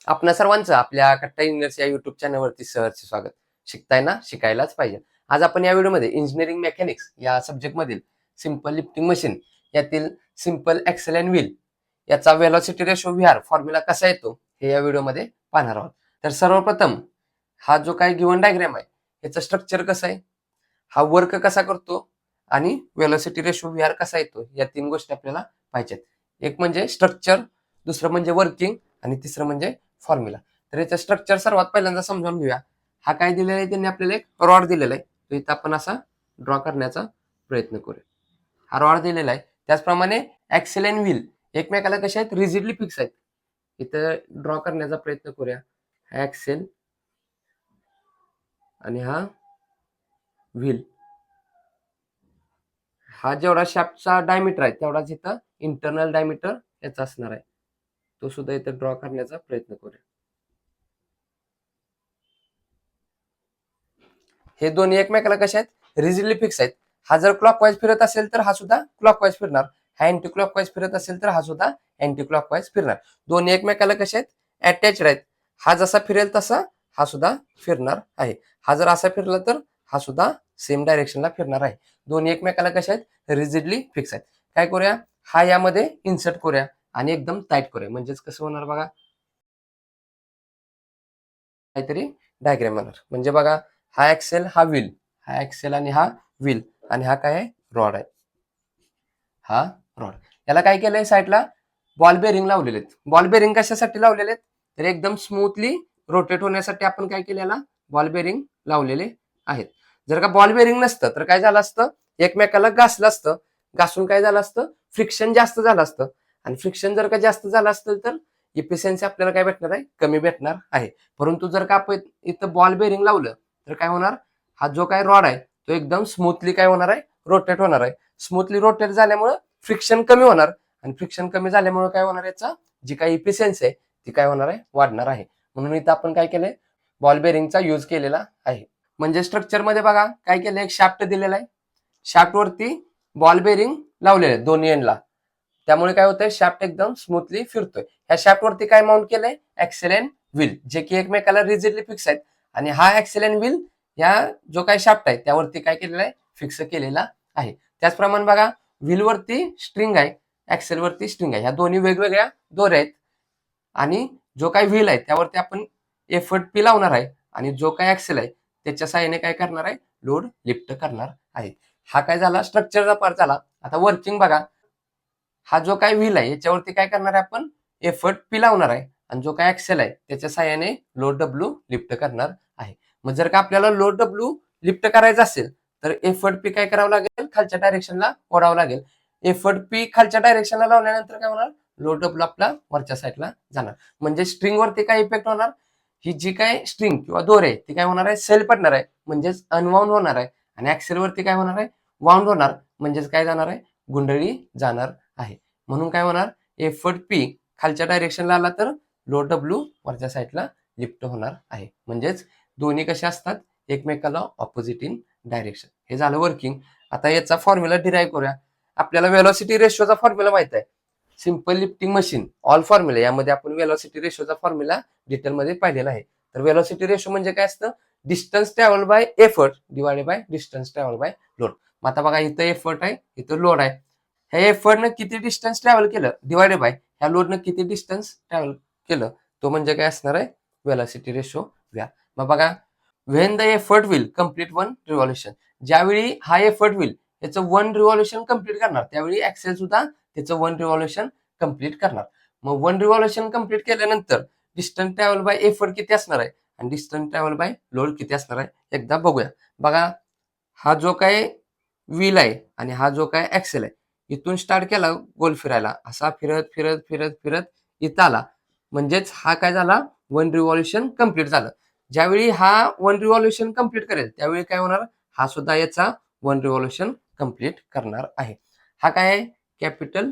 आपणा सर्वांचं आपल्या कट्टा इंजिनियर्स या युट्यूब चॅनलवरती सहर्ष स्वागत. शिकताय ना, शिकायलाच पाहिजे. आज आपण या व्हिडिओमध्ये इंजिनिअरिंग मेकॅनिक्स या सब्जेक्ट मधील सिंपल लिफ्टिंग मशीन यातील सिंपल एक्सेल अँड व्हील याचा वेलॉसिटी रेशो व्हीआर फॉर्म्युला कसा येतो हे या व्हिडिओमध्ये पाहणार आहोत. तर सर्वप्रथम हा जो काही गिव्हन डायग्राम आहे याचं स्ट्रक्चर कसं आहे, हा वर्क कसा करतो आणि वेलॉसिटी रेशो व्हीआर कसा येतो, या तीन गोष्टी आपल्याला पाहिजेत. एक म्हणजे स्ट्रक्चर, दुसरं म्हणजे वर्किंग आणि तिसरं म्हणजे फॉर्म्युला. तर याचं स्ट्रक्चर सर्वात पहिल्यांदा समजावून घेऊया. हा काय दिलेला आहे, त्यांनी आपल्याला एक रॉड दिलेला आहे. तो इथं आपण असा ड्रॉ करण्याचा प्रयत्न करूया. हा रॉड दिलेला आहे. त्याचप्रमाणे ऍक्सेल अँड व्हील एकमेकाला कशा आहेत, रिजिडली फिक्स आहेत. इथं ड्रॉ करण्याचा प्रयत्न करूया. हा ऍक्सेल आणि हा व्हील. हा जेवढा शाफ्टचा डायमीटर आहे तेवढाच इथं इंटरनल डायमीटर याचा असणार आहे. तो सुद्धा इथं ड्रॉ करण्याचा प्रयत्न करूया. हे दोन्ही एकमेकाला कशा आहेत, रिजिडली फिक्स आहेत. हा जर क्लॉकवाईज फिरत असेल तर हा सुद्धा क्लॉकवाईज फिरणार. हा अँटी क्लॉकवाईज फिरत असेल तर हा सुद्धा अँटी क्लॉकवाईज फिरणार. दोन्ही एकमेकाला कशा आहेत, अटॅच्ड आहेत. हा जसा फिरेल तसा हा सुद्धा फिरणार आहे. हा जर असा फिरला तर हा सुद्धा सेम डायरेक्शनला फिरणार आहे. दोन्ही एकमेकाला कशा आहेत, रिजिडली फिक्स आहेत. काय करूया, हा यामध्ये इन्सर्ट करूया आणि एकदम टाईट करूया. म्हणजेच कसं होणार बघा, काहीतरी डायग्राम होणार. म्हणजे बघा, हा ऍक्सेल हा व्हील, हा ऍक्सेल आणि हा व्हील आणि हा काय आहे, रॉड आहे. हा रॉड, याला काय केलंय, साईडला बॉल बेरिंग लावलेले आहेत. बॉल बेरिंग कशासाठी लावलेले आहेत, तर एकदम स्मूथली रोटेट होण्यासाठी आपण काय केलेला, बॉल बेरिंग लावलेले आहेत. जर का बॉल बेरिंग नसतं तर काय झालं असतं, एकमेकाला घासलं असतं. घासून काय झालं असतं, फ्रिक्शन जास्त झालं असतं. आणि फ्रिक्शन जर का जास्त झालं असतं तर इफिशियन्सी आपल्याला काय भेटणार आहे, कमी भेटणार आहे. परंतु जर का आपण इथं बॉल बेरिंग लावलं तर काय होणार, हा जो काय रॉड आहे तो एकदम स्मूथली काय होणार आहे, रोटेट होणार आहे. स्मूथली रोटेट झाल्यामुळे फ्रिक्शन कमी होणार आणि फ्रिक्शन कमी झाल्यामुळे काय होणार, याचा जी काही इफिशियन्सी आहे ती काय होणार आहे, वाढणार आहे. म्हणून इथं आपण काय केलंय, बॉल बेरिंगचा यूज केलेला आहे. म्हणजे स्ट्रक्चर मध्ये बघा काय केलंय, एक शाफ्ट दिलेला आहे. शाफ्ट वरती बॉल बेरिंग लावलेले आहे दोन्ही एंडला. त्यामुळे काय होतंय, शाफ्ट एकदम स्मूथली फिरतोय. ह्या शाफ्ट वरती काय माउंट केलंय, ऍक्सेल अँड व्हील, जे की एकमेकाला रिजिडली फिक्स आहेत. आणि हा ऍक्सेल अँड व्हील या जो काही शाफ्ट आहे त्यावरती काय केलेला आहे, फिक्स केलेला आहे. त्याचप्रमाणे बघा, व्हील वरती स्ट्रिंग आहे, ऍक्सेल वरती स्ट्रिंग आहे. ह्या दोन्ही वेगवेगळ्या दोऱ्या आहेत. आणि जो काही व्हील आहे त्यावरती आपण एफर्ट पी लावणार आहे आणि जो काही ऍक्सेल आहे त्याच्या साहाय्याने काय करणार आहे, लोड लिफ्ट करणार आहे. हा काय झाला, स्ट्रक्चरचा पार्ट झाला. आता वर्किंग बघा, हा जो काही व्हील आहे याच्यावरती काय करणार आहे, आपण एफर्ट पी लावणार आहे आणि जो काही ऍक्सेल आहे त्याच्या साहाय्याने लोड डब्ल्यू लिफ्ट करणार आहे. मग जर का आपल्याला लोड डब्ल्यू लिफ्ट करायचं असेल तर एफर्ट पी काय करावं लागेल, खालच्या डायरेक्शनला ओढावं लागेल. एफर्ट पी खालच्या डायरेक्शनला लावल्यानंतर काय होणार, लोड डब्ल्यू आपला वरच्या साईडला जाणार. म्हणजे स्ट्रिंग वरती काय इफेक्ट होणार, ही जी काय स्ट्रिंग किंवा दोरे आहे ती काय होणार आहे, सेल पडणार आहे म्हणजेच अनवाउंड होणार आहे. आणि ऍक्सेल वरती काय होणार आहे, वाउंड होणार म्हणजेच काय जाणार आहे, गुंडळी जाणार आहे. म्हणून काय होणार, एफर्ट पी खालच्या डायरेक्शनला आला तर लोड डब्ल्यू वरच्या साईडला लिफ्ट होणार आहे. म्हणजेच दोन्ही कशा असतात, एकमेकाला ऑपोजिट इन डायरेक्शन. हे झालं वर्किंग. आता याचा फॉर्म्युला डिराईव्ह करूया. आपल्याला वेलॉसिटी रेशोचा फॉर्म्युला माहित आहे. Simple lifting machine all formula यामध्ये आपण वेलॉसिटी रेशोचा फॉर्म्युला डिटेलमध्ये पाहिलेला आहे. तर वेलॉसिटी रेशो म्हणजे काय असतं, distance travel by effort divided by distance travel by load. मग आता बघा, इथं एफर्ट आहे, इथं लोड आहे. ह्या एफर्टनं किती डिस्टन्स ट्रॅव्हल केलं डिवाइडेड बाय ह्या लोडनं किती डिस्टन्स ट्रॅव्हल केलं, तो म्हणजे काय असणार आहे, वेलॉसिटी रेशो व्या. मग बघा, when the effort will complete one revolution, ज्यावेळी हा एफर्ट विल याचं वन रिव्हॉल्युशन कम्प्लीट करणार त्यावेळी ऍक्सेल सुद्धा त्याचं वन रिव्हॉल्युशन कम्प्लीट करणार. मग वन रिव्हॉल्युशन कम्प्लीट केल्यानंतर डिस्टन्स ट्रॅव्हल बाय एफर्ट किती असणार आहे आणि डिस्टन्स ट्रॅव्हल बाय लोड किती असणार आहे, एकदा बघूया. बघा, हा जो काय व्हील आहे आणि हा जो काय ऍक्सेल आहे, इथून स्टार्ट केला गोल फिरायला, असा फिरत फिरत फिरत फिरत इथं आला. म्हणजेच हा काय झाला, वन रिव्हॉल्युशन कम्प्लीट झालं. ज्यावेळी हा वन रिव्हॉल्युशन कम्प्लीट करेल त्यावेळी काय होणार, हा सुद्धा याचा वन रिव्हॉल्युशन कम्प्लीट करणार आहे. हा काय आहे, कॅपिटल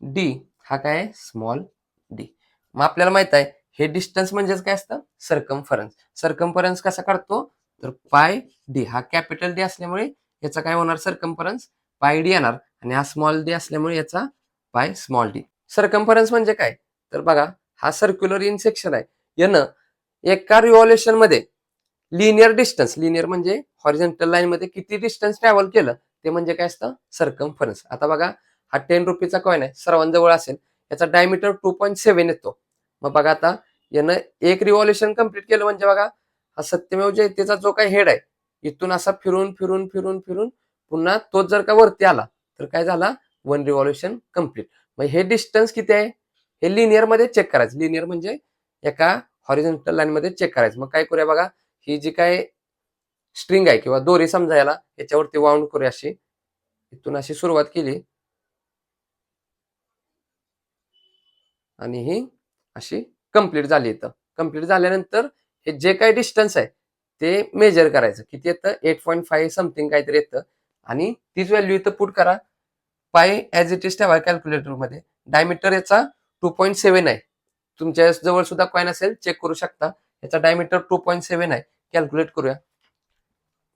डी, हा काय आहे, स्मॉल डी. मग आपल्याला माहित आहे हे डिस्टन्स म्हणजेच काय असतं, सर्कम्फरन्स. सर्कम्फरन्स कसा काढतो, तर पाय डी. हा कॅपिटल डी असल्यामुळे याचा काय होणार, सर्कम्फरन्स पाय डी येणार आणि हा स्मॉल डी असल्यामुळे याचा पाय स्मॉल डी. सर्कम्फरन्स म्हणजे काय, तर बघा, हा सर्क्युलर इन सेक्शन आहे. एन एका रिव्हॉल्युशन मध्ये लिनियर डिस्टन्स, लिनियर म्हणजे हॉरिझॉन्टल लाईन मध्ये किती डिस्टन्स ट्रॅव्हल केलं ते म्हणजे काय असतं, सर्कम्फरन्स. आता बघा हा 10 रुपीचा कॉइन आहे, सर्वांजवळ असेल, याचा डायमीटर 2.7 येतो. मग बघा आता यानं एक रिव्हॉल्युशन कम्प्लीट केलं म्हणजे बघा हा सत्यमेव जयतेचा जो काही हेड आहे इथून असा फिरून फिरून फिरून फिरून पुन्हा तोच जर का वरती आला तर काय झाला, 1 रिव्हॉल्युशन कम्प्लीट. मग हे डिस्टन्स किती आहे हे लिनियर मध्ये चेक करायचं, लिनियर म्हणजे एका हॉरिझॉन्टल लाईन मध्ये चेक करायचं. मग काय करूया बघा, ही जी काय स्ट्रिंग आहे किंवा दोरी समजा याला, याच्यावरती वाउंड करूया अशी, इथून अशी सुरुवात केली आणि ही अशी कंप्लीट झाली. इथं कंप्लीट झाल्यानंतर हे जे काही डिस्टन्स आहे ते मेजर करायचं, किती येतं 8.5 समथिंग काहीतरी येतं, आणि तीच व्हॅल्यू इथं पुट करा. पाय ऍज इट इज ठेवा कॅल्क्युलेटर मध्ये. डायमीटर याचा 2.7 आहे, तुमच्या जवळ सुद्धा कॉइन असेल चेक करू शकता. याचा डायमीटर 2.7 आहे. कॅल्क्युलेट करूया.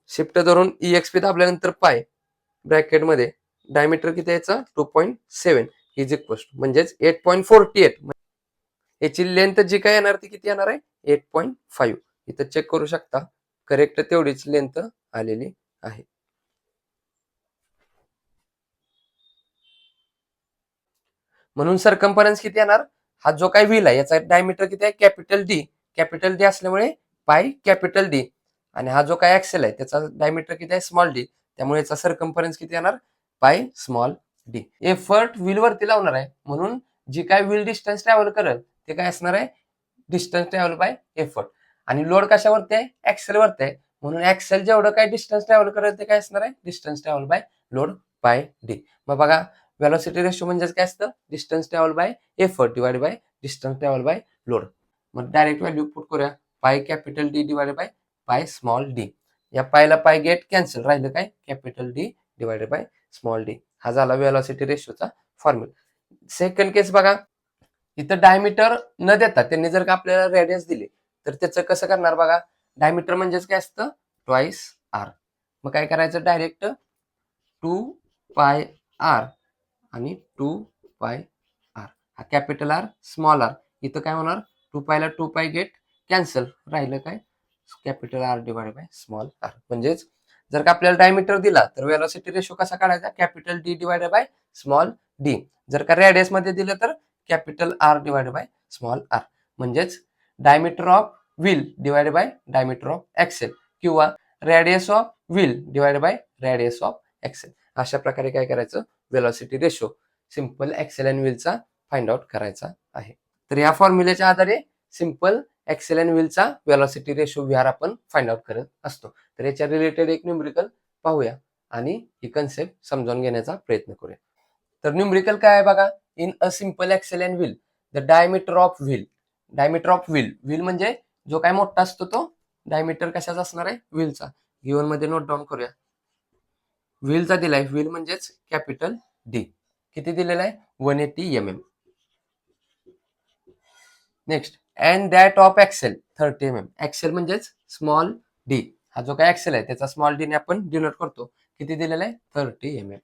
शिफ्ट धरून EXP दाबल्यानंतर पाय ब्रॅकेटमध्ये डायमीटर किती याचा 2.7 इज इक्वल म्हणजेच 8.48. याची लेंथ जी काय येणार ती किती येणार आहे 8.5. इथं चेक करू शकता करेक्ट तेवढीच लेंथ आलेली आहे. म्हणून सर्कम्फरन्स किती येणार, हा जो काही व्हील आहे याचा डायमीटर किती आहे कॅपिटल डी. कॅपिटल डी असल्यामुळे पाय कॅपिटल डी, आणि हा जो काही ऍक्सेल आहे त्याचा डायमीटर किती आहे स्मॉल डी, त्यामुळे याचा सर्कम्फरन्स किती येणार पाय स्मॉल डी. एफर्ट व्हील वरती लावणार आहे म्हणून जी काय व्हील डिस्टन्स ट्रॅव्हल करेल ते काय असणार आहे डिस्टन्स ट्रॅव्हल बाय एफर्ट. आणि लोड कशावरती आहे ऍक्सेल वरती आहे म्हणून ऍक्सेल जेवढं काय डिस्टन्स ट्रॅव्हल करेल ते काय असणार आहे distance travel by load bye D. मग बघा व्हेलॉसिटी रेशो म्हणजेच काय असतं distance travel by effort divide by distance travel by load. मग डायरेक्ट व्हॅल्यू पुट करूया pi capital D divide by पाय स्मॉल डी. या पायला पाय गेट कॅन्सल, राहिलं काय capital D divided by small D. हा झाला व्हेलॉसिटी रेशोचा फॉर्म्युला. सेकंड केस बघा, इथं डायमीटर न देता त्यांनी जर का आपल्याला रेडियस दिली तर त्याचं कसं करणार बघा. डायमीटर म्हणजेच काय असतं ट्वाइस आर. मग काय करायचं डायरेक्ट 2 पाय आर आणि 2 पाय आर, हा कॅपिटल आर स्मॉल आर. इथं काय होणार 2 पायला 2 पाय गेट कॅन्सल, राहिलं काय capital R divide by small R. म्हणजेच जर का आपल्याला डायमीटर दिला तर वेलोसिटी रेशो कसा काढायचा capital D divided by small D. जर का रेडियस मध्ये दिलं तर capital R divided by small R. म्हणजेच diameter of wheel divided by diameter of axle किंवा radius of wheel divided by radius of axle. अशा प्रकारे काय करायचं velocity ratio simple axle and व्हीलचा फाइंड आउट करायचा आहे. तर या फॉर्म्युल्याच्या आधारे सिंपल ऍक्सेल अँड व्हीलचा वेलोसिटी रेशो व्हीआर आपण फाइंड आउट करत असतो. तर याच्या रिलेटेड एक न्यूमरिकल पाहूया आणि ही कन्सेप्ट समजावून घेण्याचा प्रयत्न करूया. तर न्यूमरिकल काय आहे बघा, in a simple axle and wheel the diameter of wheel. Diameter of wheel, wheel म्हणजे जो काय मोठा असतो तो डायमीटर कशाचा असणार आहे व्हीलचा. गिवन मध्ये नोट डाऊन करूया. व्हीलचा दिलाय, व्हील म्हणजेच कॅपिटल डी. किती दिलेला आहे 180 mm. Next and that of axle 30 mm. Axle म्हणजेच स्मॉल डी. हा जो काय ऍक्सेल आहे त्याचा स्मॉल डी ने आपण डिनोट करतो. किती दिलेला आहे 30 mm.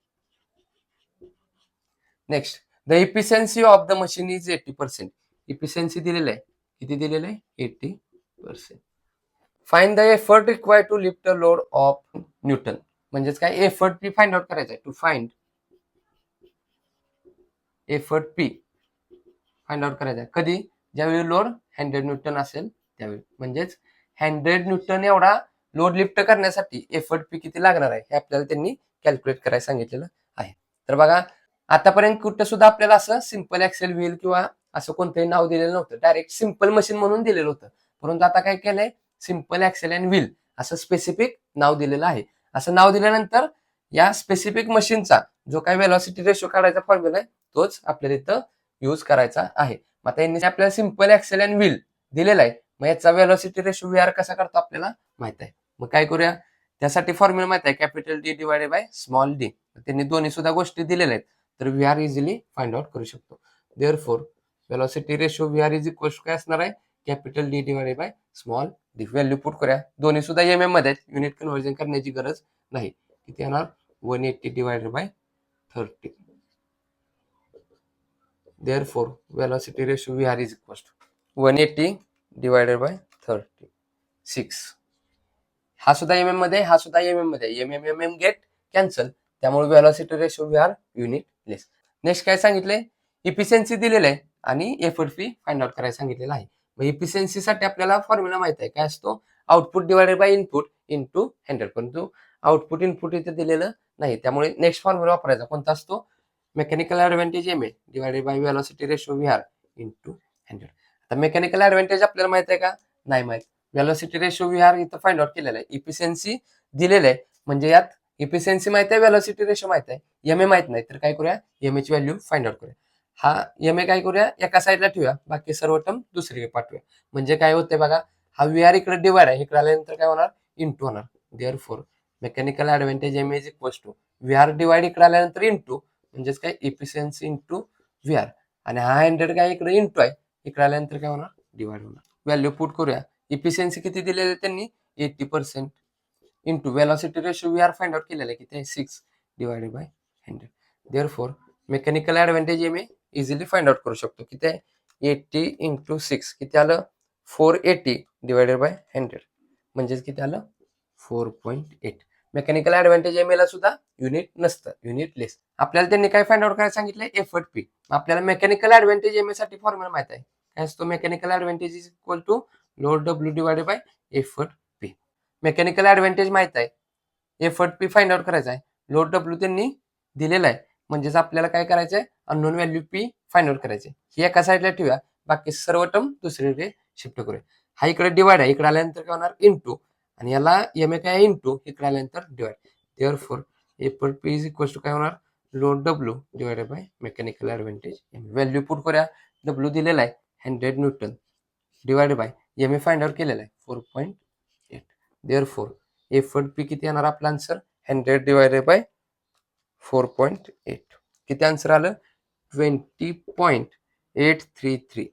Next the efficiency of the machine is 80%. Efficiency दिलेलं आहे, किती दिलेलं आहे 80%. Find the effort required to lift a load of newton. म्हणजेच काय एफर्ट पी फाइंड आउट करायचा आहे. To find effort P find out करायचा आहे कधी, ज्यावेळी लोड 100 न्यूटन असेल त्यावेळी. म्हणजेच 100 न्यूटन एवढा लोड लिफ्ट करण्यासाठी एफर्ट पी किती लागणार आहे हे आपल्याला त्यांनी कॅल्क्युलेट करायला सांगितलेलं आहे. तर बघा आतापर्यंत कुठं सुद्धा आपल्याला असं सिंपल ऍक्सेल व्हील किंवा असं कोणतंही नाव दिलेलं नव्हतं, डायरेक्ट सिंपल मशीन म्हणून दिलेलं होतं. परंतु आता काय केलंय सिंपल ऍक्सेल अँड व्हील असं स्पेसिफिक नाव दिलेलं आहे. असं नाव दिल्यानंतर या स्पेसिफिक मशीनचा जो काय वेलॉसिटी रेशो काढायचा फॉर्म्युला आहे तोच आपल्याला इथं यूज करायचा आहे. मग आता यांनी आपल्याला सिंपल ऍक्सेल अँड व्हील दिलेला आहे, मग याचा वेलॉसिटी रेशो व्हीआर कसा करतो आपल्याला माहित आहे. मग काय करूया, त्यासाठी फॉर्म्युला माहित आहे capital D divided by small D. त्यांनी दोन्ही सुद्धा गोष्टी दिलेल्या आहेत तर व्हीआर इझिली फाइंड आउट करू शकतो. Therefore velocity ratio VR is equal to काय असणार आहे capital D divided by small D. Value put करूया, दोन्ही सुद्धा एमएम मध्ये आहेत, युनिट कन्व्हर्जन करण्याची गरज नाही. किती येणार 180 divided by 30. Therefore velocity ratio VR is equal to 180 divided by 36. हा सुद्धा एम एम मध्ये, हा सुद्धा एम एम मध्ये. M M M M get cancel, त्यामुळे velocity ratio V R unit less. Next काय सांगितलंय, इफिशियन्सी दिलेलं आहे आणि एफर्ट फी फाइंड आउट करायला सांगितलेलं आहे. मग इफिशियन्सीसाठी आपल्याला फॉर्म्युला माहित आहे, काय असतो, output divided by input into 100. परंतु आउटपुट इनपुट इथे दिलेलं नाही, त्यामुळे नेक्स्ट फॉर्म्युला वापरायचा कोणता असतो, mechanical advantage M A divided by velocity ratio V R into 100. आता मेकॅनिकल ऍडव्हान्टेज आपल्याला माहित आहे का, नाही माहित. व्हेलॉसिटी रेशो वी आर इथं फाइंड आउट केलेलं आहे. इफिशियन्सी दिलेलं आहे, म्हणजे यात इफिशियन्सी माहित आहे, व्हेलॉसिटी रेशो माहित आहे, एम ए माहित नाही, तर काय करूया, एम ची व्हॅल्यू फाइंड आउट करूया. हा एम ए काय करूया, एका साईडला ठेवूया, बाकी सर्व टर्म दुसरीकडे पाठवूया. म्हणजे काय होते बघा, हा वी आर इकडे डिवाइड आहे, इकडे आल्यानंतर काय होणार, इंटू होणार. Therefore mechanical advantage M is equal to V R divide इकडे आल्यानंतर इंटू, म्हणजेच काय इफिशियन्सी इंटू वी आर. आणि हा 100 काय इकडे इंटू आहे, इकडे आल्यानंतर काय होणार, डिवाइड होणार. व्हॅल्यू पुट करूया. इफिशियन्सी किती दिलेली त्यांनी, 80%, into velocity ratio V R find out केलेला आहे, किती आहे, 6 divided by 100. Therefore mechanical advantage M A easily find out करू शकतो, किती आहे, 80 इंटू 6, किती आलं, 480 डिवायडेड बाय 100, म्हणजेच किती आलं, 4.8. मेकॅनिकल ऍडव्हान्टेज एम ला सुद्धा युनिट नसतं, युनिट लेस. आपल्याला त्यांनी काय फाइंड आउट करायला सांगितलंय, एफर्ट पी. आपल्याला मेकॅनिकल ऍडव्हान्टेज एम ए साठी फॉर्म्युला माहित आहे, काय असतो, mechanical advantage is equal to load W divided by effort P. Mechanical advantage माहित आहे, एफर्ट पी फाइंड आउट करायचा आहे, लोड डब्ल्यू त्यांनी दिलेला आहे, म्हणजेच आपल्याला काय करायचं आहे, unknown value P find out करायचे. ही एका साईडला ठेवूया, बाकी सर्व टर्म दुसरीकडे शिफ्ट करूया. हा इकडे डिवाइड आहे, इकडे आल्यानंतर काय होणार, इंटू, आणि याला एम ए काय इंटू, इकडे आल्यानंतर divide. Therefore effort P is equal to काय होणार, load W divided by mechanical advantage M. Value put करूया, डब्ल्यू दिलेला आहे 100 newton divided by M A find out केलेला आहे 4.8. देअरफॉर एफर्ट पी किती येणार आपला आन्सर, 100 डिवायडेड बाय 4.8. किती आन्सर आलं, 20.833.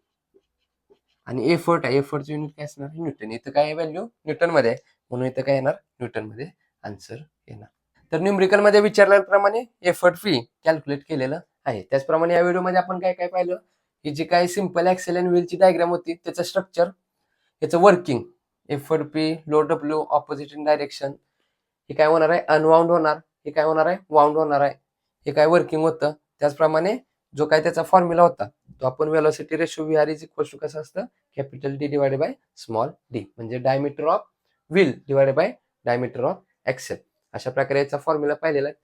आणि एफर्ट आहे, एफर्टचं युनिट काय असणार, न्यूटन. इथं काय व्हॅल्यू न्यूटन मध्ये आहे, म्हणून इथं काय येणार, न्यूटन मध्ये आन्सर येणार. तर न्यूमरिकल मध्ये विचारल्याप्रमाणे एफर्ट फी कॅल्क्युलेट केलेलं आहे. त्याचप्रमाणे या व्हिडिओमध्ये आपण काय काय पाहिलं, की जी काही सिंपल ऍक्सेल अँड व्हीलची डायग्राम होती, त्याचं स्ट्रक्चर, याचं working, effort P, low W, opposite in direction, हे काय होणार आहे, अनवाउंड होणार, हे काय होणार आहे, वाउंड होणार आहे, हे काय वर्किंग होतं. त्याचप्रमाणे जो काय त्याचा फॉर्म्युला होता, तो आपण velocity ratio V R is equal to कसं असतं, capital D divided by small D, म्हणजे diameter of wheel divided by diameter of axle. अशा प्रकारे याचा फॉर्म्युला पाहिलेला आहे.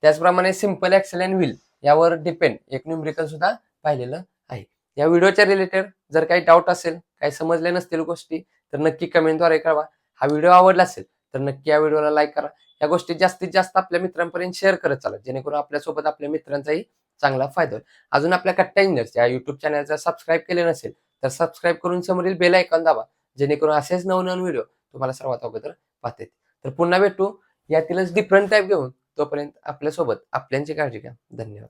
त्याचप्रमाणे सिंपल ऍक्सेल अँड व्हील यावर डिपेंड एक न्यूमरिकल सुद्धा पाहिलेलं आहे. या व्हिडिओच्या रिलेटेड जर काही डाऊट असेल, काही समजले नसतील गोष्टी, तर नक्की कमेंटद्वारे कळवा. हा व्हिडिओ आवडला असेल तर नक्की या व्हिडिओला लाईक करा. या गोष्टी जास्तीत जास्त आपल्या मित्रांपर्यंत शेअर करत चला, जेणेकरून आपल्यासोबत आपल्या मित्रांचाही चांगला फायदा होईल. अजून आपल्या कट्टा इंजिनियर्स या युट्यूब चॅनलचा सबस्क्राईब केले नसेल तर सबस्क्राईब करून समोरील बेल आयकॉन दाबा, जेणेकरून असेच नवनवीन व्हिडिओ तुम्हाला सर्वात अगोदर पाहता येतील. तर पुन्हा भेटू यातीलच डिफरंट टाईप घेऊन. तोपर्यंत आपल्यासोबत आपल्यांची काळजी घ्या. धन्यवाद.